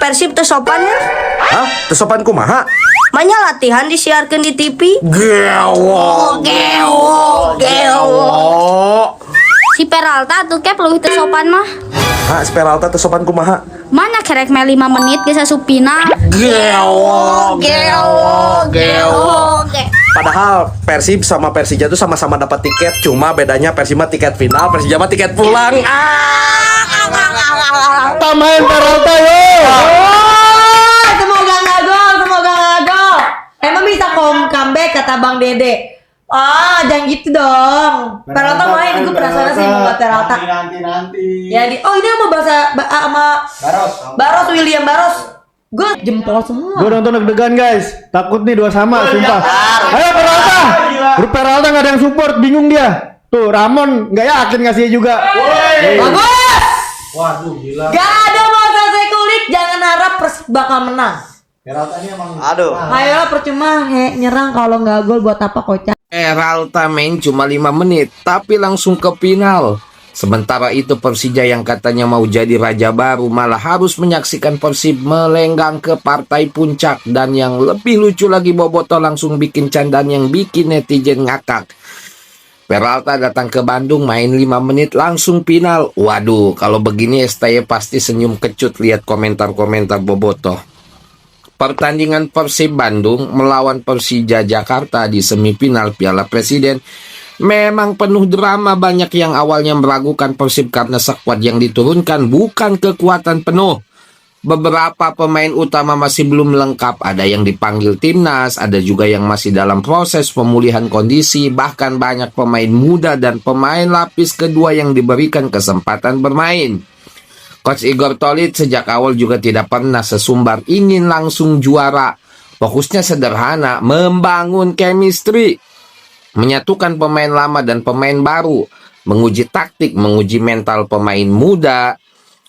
Persib teu sopan ya? Hah? Tesopan kumaha? Manya latihan disiarkeun di TV. Gewo. Si Peralta tuh kep leuwih teu sopan mah. Hah, Peralta tesopan kumaha? Mana kerek me 5 menit geus asupina. Gewo. Padahal Persib sama Persija tuh sama-sama dapat tiket, cuma bedanya Persib mah tiket final, Persija mah tiket pulang. Tambahin Peralta yo. Semoga nggak gol. Emang bisa comeback kata Bang Dede. Jangan gitu dong. Peralta main, gue penasaran sih mau buat Peralta. Nanti. Ya di, ini sama sama Baros William Baros. Gue jempol semua. Gue nonton deg-degan guys. Takut nih 2 sama, sumpah. Ayo Peralta. Grup Peralta nggak ada yang support, bingung dia. Tuh Ramon nggak yakin ngasih juga. Bagus. Waduh gila. Gak ada mau selesai kulit, jangan harap Persib bakal menang. Peralta ini emang. Aduh. Ayolah percuma nyerang kalau nggak gol buat apa kocak. Peralta main cuma 5 menit, tapi langsung ke final. Sementara itu Persija yang katanya mau jadi raja baru malah harus menyaksikan Persib melenggang ke partai puncak. Dan yang lebih lucu lagi, Boboto langsung bikin candaan yang bikin netizen ngakak. Peralta datang ke Bandung main 5 menit langsung final. Waduh, kalau begini STY pasti senyum kecut lihat komentar-komentar Boboto. Pertandingan Persib Bandung melawan Persija Jakarta di semifinal Piala Presiden memang penuh drama. Banyak yang awalnya meragukan Persib karena skuad yang diturunkan bukan kekuatan penuh. Beberapa pemain utama masih belum lengkap, ada yang dipanggil timnas, ada juga yang masih dalam proses pemulihan kondisi, bahkan banyak pemain muda dan pemain lapis kedua yang diberikan kesempatan bermain. Coach Igor Tolit sejak awal juga tidak pernah sesumbar ingin langsung juara. Fokusnya sederhana, membangun chemistry, menyatukan pemain lama dan pemain baru, menguji taktik, menguji mental pemain muda,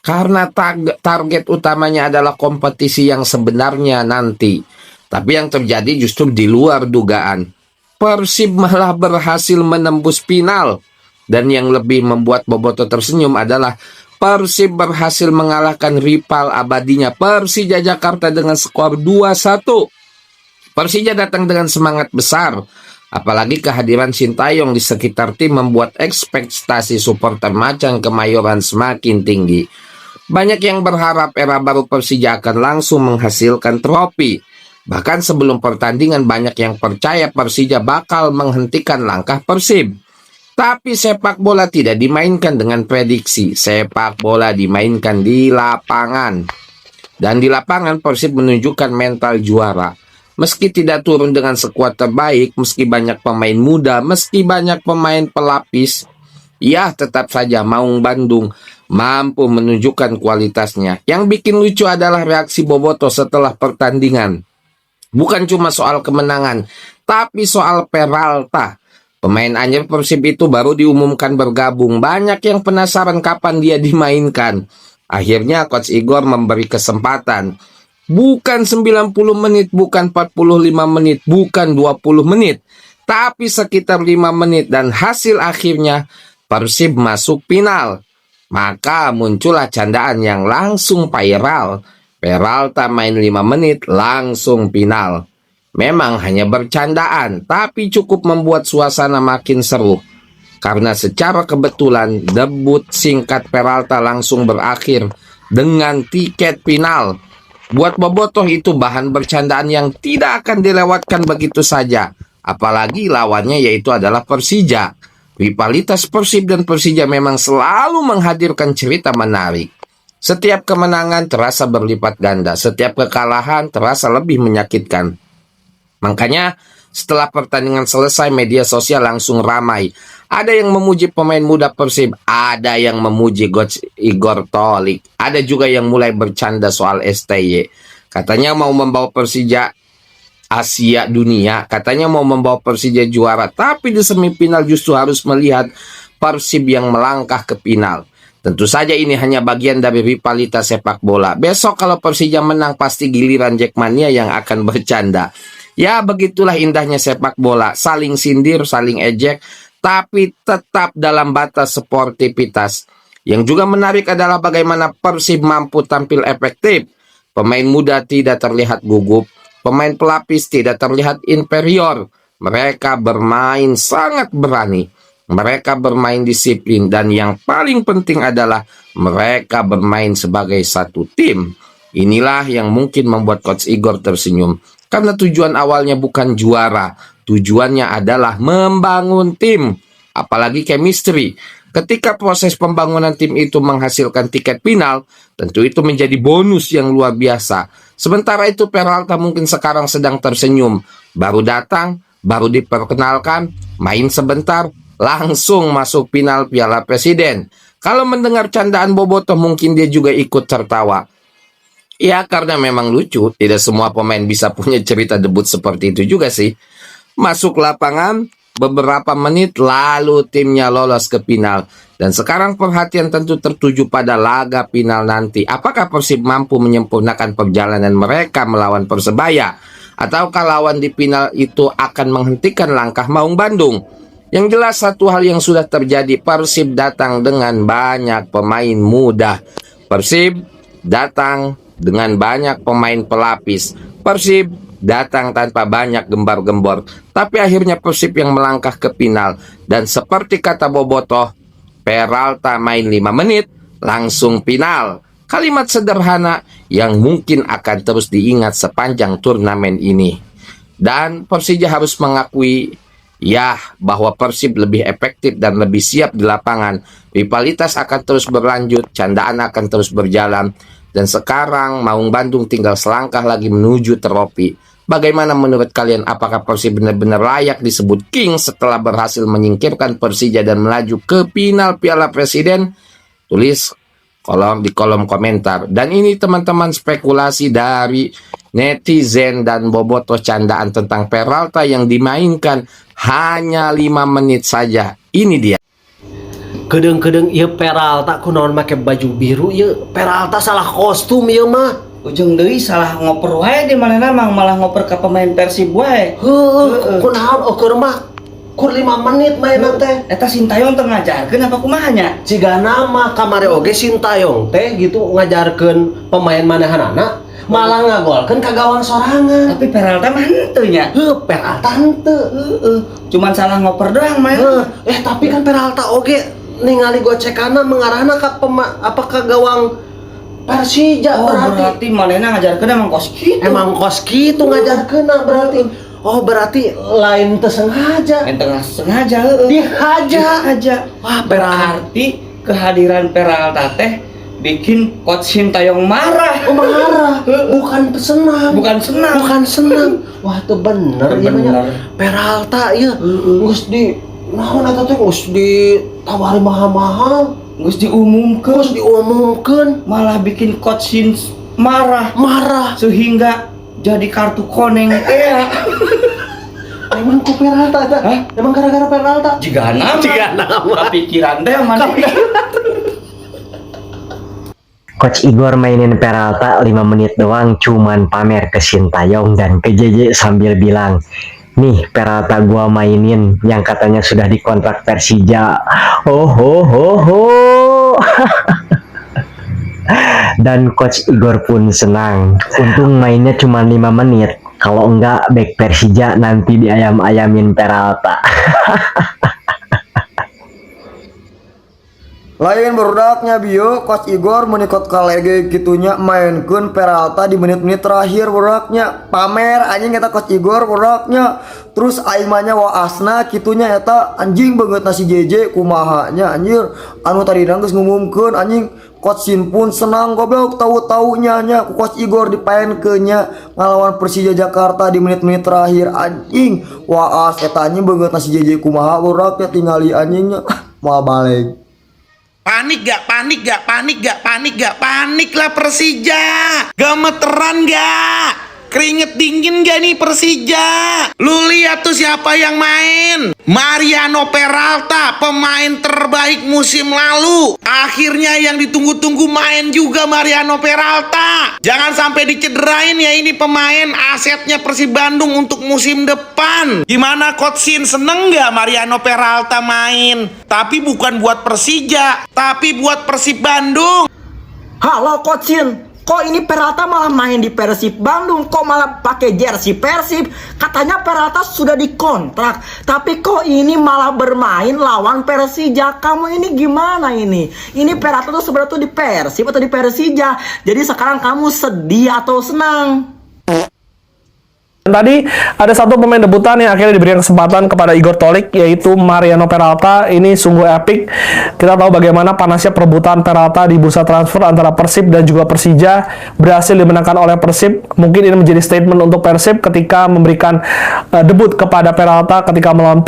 karena target utamanya adalah kompetisi yang sebenarnya nanti. Tapi yang terjadi justru di luar dugaan. Persib malah berhasil menembus final. Dan yang lebih membuat Boboto tersenyum adalah Persib berhasil mengalahkan rival abadinya Persija Jakarta dengan skor 2-1. Persija datang dengan semangat besar. Apalagi kehadiran Sintayong di sekitar tim membuat ekspektasi supporter Macan Kemayoran semakin tinggi. Banyak yang berharap era baru Persija akan langsung menghasilkan trofi. Bahkan sebelum pertandingan banyak yang percaya Persija bakal menghentikan langkah Persib. Tapi sepak bola tidak dimainkan dengan prediksi. Sepak bola dimainkan di lapangan. Dan di lapangan Persib menunjukkan mental juara. Meski tidak turun dengan skuad terbaik, meski banyak pemain muda, meski banyak pemain pelapis, ya tetap saja Maung Bandung mampu menunjukkan kualitasnya. Yang bikin lucu adalah reaksi Boboto setelah pertandingan. Bukan cuma soal kemenangan, tapi soal Peralta. Pemain anyar Persib itu baru diumumkan bergabung. Banyak yang penasaran kapan dia dimainkan. Akhirnya Coach Igor memberi kesempatan. Bukan 90 menit, bukan 45 menit, bukan 20 menit. Tapi sekitar 5 menit dan hasil akhirnya Persib masuk final. Maka muncullah candaan yang langsung viral. Peralta main 5 menit langsung final. Memang hanya bercandaan, tapi cukup membuat suasana makin seru. Karena secara kebetulan debut singkat Peralta langsung berakhir dengan tiket final. Buat Bobotoh itu bahan bercandaan yang tidak akan dilewatkan begitu saja. Apalagi lawannya yaitu adalah Persija. Rivalitas Persib dan Persija memang selalu menghadirkan cerita menarik. Setiap kemenangan terasa berlipat ganda, setiap kekalahan terasa lebih menyakitkan. Makanya setelah pertandingan selesai media sosial langsung ramai. Ada yang memuji pemain muda Persib, ada yang memuji Coach Igor Tolik, ada juga yang mulai bercanda soal STY. Katanya mau membawa Persija Asia dunia, katanya mau membawa Persija juara, tapi di semifinal justru harus melihat Persib yang melangkah ke final. Tentu saja ini hanya bagian dari rivalitas sepak bola. Besok kalau Persija menang pasti giliran Jackmania yang akan bercanda. Ya begitulah indahnya sepak bola, saling sindir, saling ejek, tapi tetap dalam batas sportivitas. Yang juga menarik adalah bagaimana Persib mampu tampil efektif. Pemain muda tidak terlihat gugup, pemain pelapis tidak terlihat inferior. Mereka bermain sangat berani, mereka bermain disiplin, dan yang paling penting adalah mereka bermain sebagai satu tim. Inilah yang mungkin membuat Coach Igor tersenyum, karena tujuan awalnya bukan juara, tujuannya adalah membangun tim, apalagi chemistry. Ketika proses pembangunan tim itu menghasilkan tiket final, tentu itu menjadi bonus yang luar biasa. Sementara itu Peralta mungkin sekarang sedang tersenyum. Baru datang, baru diperkenalkan, main sebentar, langsung masuk final Piala Presiden. Kalau mendengar candaan Bobotoh mungkin dia juga ikut tertawa. Ya karena memang lucu, tidak semua pemain bisa punya cerita debut seperti itu juga sih. Masuk lapangan, beberapa menit lalu timnya lolos ke final. Dan sekarang perhatian tentu tertuju pada laga final nanti. Apakah Persib mampu menyempurnakan perjalanan mereka melawan Persebaya? Ataukah lawan di final itu akan menghentikan langkah Maung Bandung? Yang jelas satu hal yang sudah terjadi, Persib datang dengan banyak pemain muda. Persib datang dengan banyak pemain pelapis. Persib datang tanpa banyak gembar-gembor, tapi akhirnya Persib yang melangkah ke final. Dan seperti kata Bobotoh, Peralta main 5 menit langsung final. Kalimat sederhana yang mungkin akan terus diingat sepanjang turnamen ini. Dan Persija harus mengakui ya bahwa Persib lebih efektif dan lebih siap di lapangan. Rivalitas akan terus berlanjut, candaan akan terus berjalan. Dan sekarang Maung Bandung tinggal selangkah lagi menuju trofi. Bagaimana menurut kalian, apakah Persib benar-benar layak disebut King setelah berhasil menyingkirkan Persija dan melaju ke final Piala Presiden? Tulis di kolom komentar. Dan ini teman-teman spekulasi dari netizen dan Bobotoh candaan tentang Peralta yang dimainkan hanya 5 menit saja. Ini dia. Kedeng-kedeng ieu Peralta kunaon make baju biru ieu. Peralta salah kostum ieu mah. Ujung deui salah ngoper wae di manehna mang malah ngoper ka pemain Persib wae. Heuh, kunaon keur mah kur 5 menit mainan teh. Eta Sintayong teu ngajarkeun apa kumaha nya? Cigana mah kamari oge Sintayong teh gitu ngajarkeun pemain manehanana malah ngagolkeun ka gawang sorangan. Tapi Peralta mah henteu nya. Heuh, Peralta henteu. Cuman salah ngoper doang mah. Tapi kan Peralta oge ningali gocekanna mengarahna ka ka gawang Persija. Berarti manehna ngajarkeun emang kos kitu. Emang kos kitu ngajarkeunna berarti. Oh berarti lain teu sengaja. Lain tengah sengaja heueuh. Dihaja. Wah Berarti kehadiran Peralta teh bikin Coach Sintayong marah. Oh marah. Bukan senang. Wah itu bener Itu ieu bener. nya. Peralta ieu geus di naon eta teh geus ditawari mahal-mahal, Geus diumumkeun. Malah bikin Coach Sin marah sehingga jadi kartu koneng teh. Emang ku Peralta eta? Emang gara-gara Peralta? Jigana mah. Pikiran teh mana? Coach Igor mainin Peralta 5 menit doang, cuman pamer ke Sintayong dan ke JJ sambil bilang, nih Peralta gua mainin yang katanya sudah dikontrak Persija. Dan Coach Igor pun senang. Untung mainnya cuma 5 menit. Kalau enggak back Persija nanti diayam-ayamin Peralta. Lain berdaknya bio, Coach Igor menikot kalege gitunya mainkeun Peralta di menit-menit terakhir berdaknya. Pamer anjing eta Coach Igor berdaknya. Terus aing mah nya waasna kitunya eta anjing banget nasi JJ kumaha nya anjir. Anu tadi geus ngumumkeun anjing Coach Sin pun senang goblok tahu-taunya nya Coach Igor dipaenkeun nya ngalawan Persija Jakarta di menit-menit terakhir anjing. Waas eta anjing banget nasi JJ kumaha berdaknya tingali anjingnya. Moal balik. Panik lah Persija. Gemeteran gak? Keringet dingin gak nih Persija? Lu lihat tuh siapa yang main? Mariano Peralta, pemain terbaik musim lalu. Akhirnya yang ditunggu-tunggu main juga Mariano Peralta. Jangan sampai dicederain ya ini pemain asetnya Persib Bandung untuk musim depan. Gimana Coach Sin, seneng gak Mariano Peralta main? Tapi bukan buat Persija, tapi buat Persib Bandung. Halo Coach Sin, Kok ini Peralta malah main di Persib Bandung? Kok malah pakai jersey Persib? Katanya Peralta sudah dikontrak, tapi kok ini malah bermain lawan Persija? Kamu ini gimana ini? Ini Peralta tuh sebenarnya tuh di Persib atau di Persija? Jadi sekarang kamu sedih atau senang? Dan tadi ada satu pemain debutan yang akhirnya diberikan kesempatan kepada Igor Tolik, yaitu Mariano Peralta. Ini sungguh epik. Kita tahu bagaimana panasnya perebutan Peralta di bursa transfer antara Persib dan juga Persija. Berhasil dimenangkan oleh Persib. Mungkin ini menjadi statement untuk Persib ketika memberikan debut kepada Peralta ketika melawan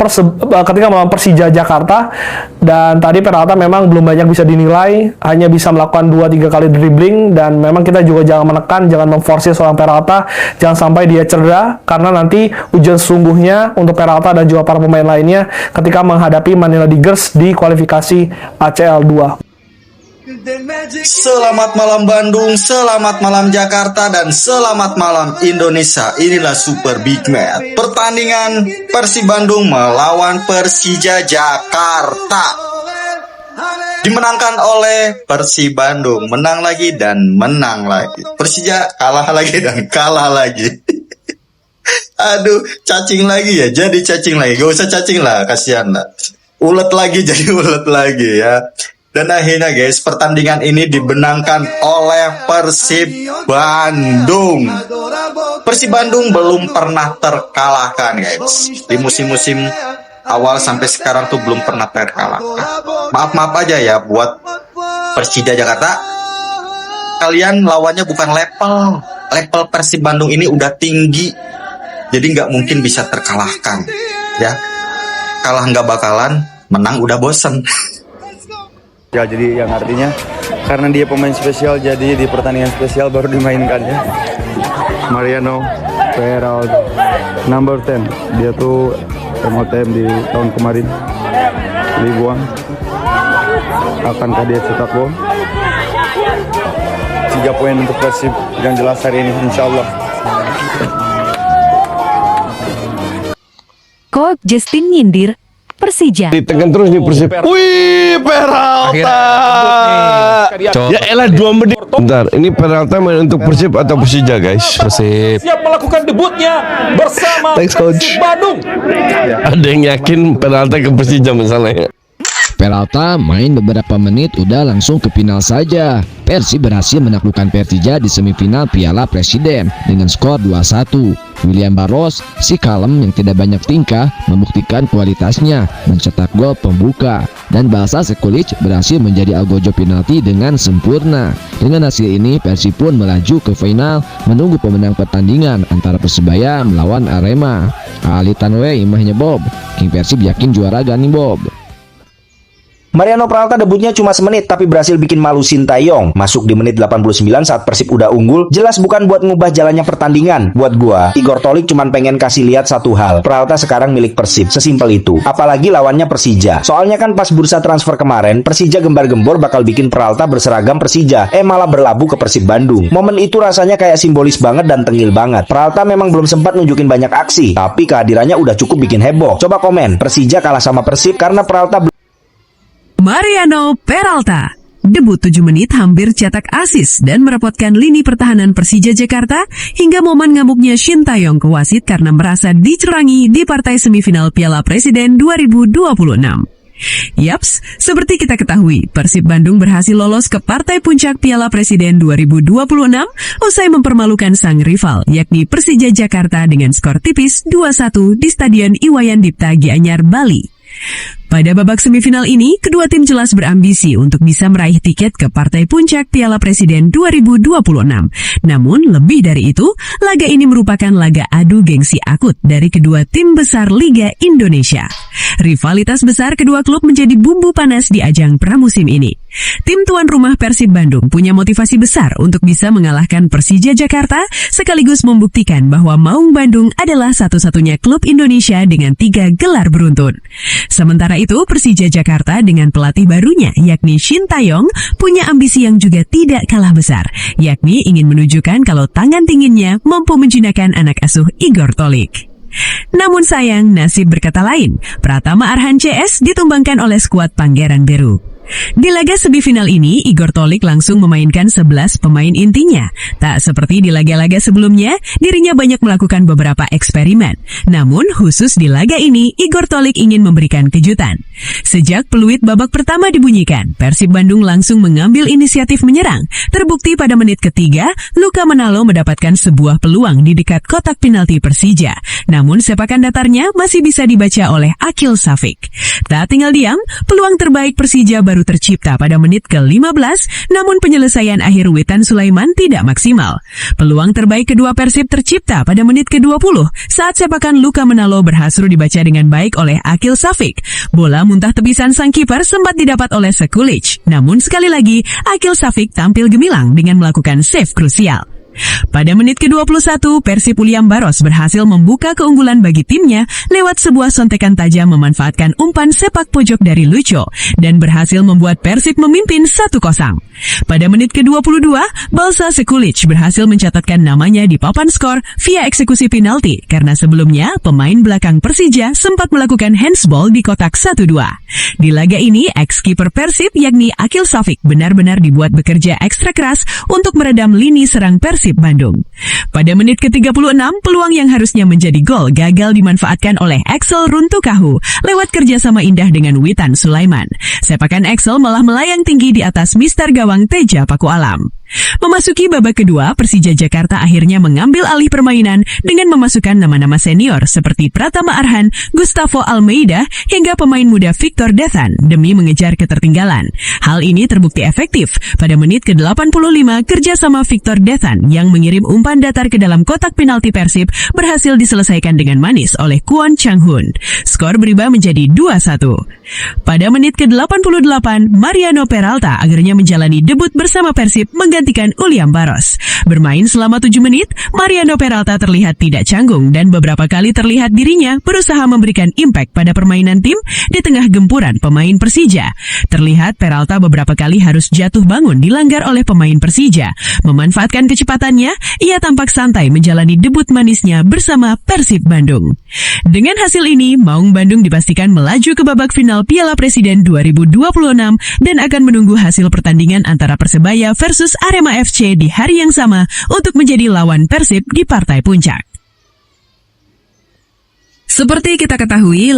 Persija Jakarta. Dan tadi Peralta memang belum banyak bisa dinilai, hanya bisa melakukan 2-3 kali dribbling. Dan memang kita juga jangan menekan, jangan memforsir seorang Peralta, jangan sampai dia cedera, karena nanti ujian sesungguhnya untuk Peralta dan juga para pemain lainnya ketika menghadapi Manila Tigers di kualifikasi ACL 2. Selamat malam Bandung, selamat malam Jakarta, dan selamat malam Indonesia. Inilah Super Big Match, pertandingan Persib Bandung melawan Persija Jakarta. Dimenangkan oleh Persib Bandung, menang lagi dan menang lagi. Persija kalah lagi dan kalah lagi. Aduh, cacing lagi ya, jadi cacing lagi. Gak usah cacing lah, kasihan lah. Ulet lagi jadi ulet lagi ya. Dan akhirnya guys, pertandingan ini dimenangkan oleh Persib Bandung. Persib Bandung belum pernah terkalahkan guys. Di musim-musim awal sampai sekarang tuh belum pernah terkalahkan. Maaf aja ya buat Persija Jakarta. Kalian lawannya bukan level. Level Persib Bandung ini udah tinggi. Jadi nggak mungkin bisa terkalahkan, ya. Kalah nggak bakalan, menang udah bosen. Ya, jadi yang artinya karena dia pemain spesial, jadi di pertandingan spesial baru dimainkan ya. Mariano Peralta, number 10. Dia tuh MOTM di tahun kemarin. Dibuang. Akankah dia cetak gol? 3 poin untuk Persib yang jelas hari ini, insya Allah. Coach Justin nyindir Persija. Ditekan terus nih Persib. Wih, Peralta. Ya elah 2 menit. Bentar, ini Peralta main untuk Persib atau Persija, guys? Persib. Siap melakukan debutnya bersama Persib Bandung. Ada yang yakin Peralta ke Persija misalnya? Peralta main beberapa menit udah langsung ke final saja. Persib berhasil menaklukkan Persija di semifinal Piala Presiden dengan skor 2-1. William Barros, si kalem yang tidak banyak tingkah, membuktikan kualitasnya, mencetak gol pembuka. Dan Balsa Sekulic berhasil menjadi algojo penalti dengan sempurna. Dengan hasil ini, Persib pun melaju ke final, menunggu pemenang pertandingan antara Persebaya melawan Arema. Ali Tanwe imahnya Bob, King Persib yakin juara gani Bob. Mariano Peralta debutnya cuma semenit tapi berhasil bikin malu Sintayong. Masuk di menit 89 saat Persib udah unggul. Jelas bukan buat ngubah jalannya pertandingan. Buat gua, Igor Tolik cuman pengen kasih lihat satu hal. Peralta sekarang milik Persib, sesimpel itu. Apalagi lawannya Persija. Soalnya kan pas bursa transfer kemarin, Persija gembar-gembor bakal bikin Peralta berseragam Persija. Malah berlabuh ke Persib Bandung. Momen itu rasanya kayak simbolis banget dan tengil banget. Peralta memang belum sempat nunjukin banyak aksi, tapi kehadirannya udah cukup bikin heboh. Coba komen, Persija kalah sama Persib karena Peralta Mariano Peralta, debut 7 menit hampir cetak assist dan merepotkan lini pertahanan Persija Jakarta hingga momen ngamuknya Sintayong ke wasit karena merasa dicurangi di partai semifinal Piala Presiden 2026. Yaps, seperti kita ketahui, Persib Bandung berhasil lolos ke partai puncak Piala Presiden 2026 usai mempermalukan sang rival, yakni Persija Jakarta dengan skor tipis 2-1 di Stadion Iwayan Dipta Gianyar, Bali. Pada babak semifinal ini, kedua tim jelas berambisi untuk bisa meraih tiket ke partai puncak Piala Presiden 2026. Namun, lebih dari itu, laga ini merupakan laga adu gengsi akut dari kedua tim besar Liga Indonesia. Rivalitas besar kedua klub menjadi bumbu panas di ajang pramusim ini. Tim tuan rumah Persib Bandung punya motivasi besar untuk bisa mengalahkan Persija Jakarta, sekaligus membuktikan bahwa Maung Bandung adalah satu-satunya klub Indonesia dengan 3 gelar beruntun. Sementara itu, Persija Jakarta dengan pelatih barunya, yakni Sintayong, punya ambisi yang juga tidak kalah besar, yakni ingin menunjukkan kalau tangan dinginnya mampu menjinakkan anak asuh Igor Tolik. Namun sayang, nasib berkata lain. Pratama Arhan CS ditumbangkan oleh skuad Pangeran Biru. Di laga semifinal ini, Igor Tolik langsung memainkan 11 pemain intinya. Tak seperti di laga-laga sebelumnya, dirinya banyak melakukan beberapa eksperimen. Namun, khusus di laga ini, Igor Tolik ingin memberikan kejutan. Sejak peluit babak pertama dibunyikan, Persib Bandung langsung mengambil inisiatif menyerang. Terbukti pada menit ketiga, Luka Menalo mendapatkan sebuah peluang di dekat kotak penalti Persija. Namun, sepakan datarnya masih bisa dibaca oleh Akil Safik. Tak tinggal diam, peluang terbaik Persija baru tercipta pada menit ke-15, namun penyelesaian akhir Witan Sulaiman tidak maksimal. Peluang terbaik kedua Persib tercipta pada menit ke-20 saat sepakan Luka Menalo berhasil dibaca dengan baik oleh Akil Safik. Bola muntah tepisan sang kiper sempat didapat oleh Sekulic, namun sekali lagi Akil Safik tampil gemilang dengan melakukan save krusial. Pada menit ke-21, Persib William Baros berhasil membuka keunggulan bagi timnya lewat sebuah sontekan tajam memanfaatkan umpan sepak pojok dari Lucho dan berhasil membuat Persib memimpin 1-0. Pada menit ke-22, Balsa Sekulic berhasil mencatatkan namanya di papan skor via eksekusi penalti karena sebelumnya pemain belakang Persija sempat melakukan handsball di kotak 1-2. Di laga ini, ex-kiper Persib yakni Akil Safik benar-benar dibuat bekerja ekstra keras untuk meredam lini serang Persib Bandung. Pada menit ke-36, peluang yang harusnya menjadi gol gagal dimanfaatkan oleh Axel Runtukahu lewat kerjasama indah dengan Witan Sulaiman. Sepakan Axel malah melayang tinggi di atas mister gawang Teja Paku Alam. Memasuki babak kedua, Persija Jakarta akhirnya mengambil alih permainan dengan memasukkan nama-nama senior seperti Pratama Arhan, Gustavo Almeida, hingga pemain muda Victor Dethan demi mengejar ketertinggalan. Hal ini terbukti efektif. Pada menit ke-85, kerjasama Victor Dethan yang mengirim umpan datar ke dalam kotak penalti Persib berhasil diselesaikan dengan manis oleh Kwon Chang-hun. Skor berubah menjadi 2-1. Pada menit ke-88, Mariano Peralta akhirnya menjalani debut bersama Persib menggantikan William Baros. Bermain selama 7 menit, Mariano Peralta terlihat tidak canggung dan beberapa kali terlihat dirinya berusaha memberikan impact pada permainan tim di tengah gempuran pemain Persija. Terlihat Peralta beberapa kali harus jatuh bangun dilanggar oleh pemain Persija. Memanfaatkan kecepatannya, ia tampak santai menjalani debut manisnya bersama Persib Bandung. Dengan hasil ini, Maung Bandung dipastikan melaju ke babak final Piala Presiden 2026 dan akan menunggu hasil pertandingan antara Persebaya versus Arema FC di hari yang sama untuk menjadi lawan Persib di partai puncak. Seperti kita ketahui,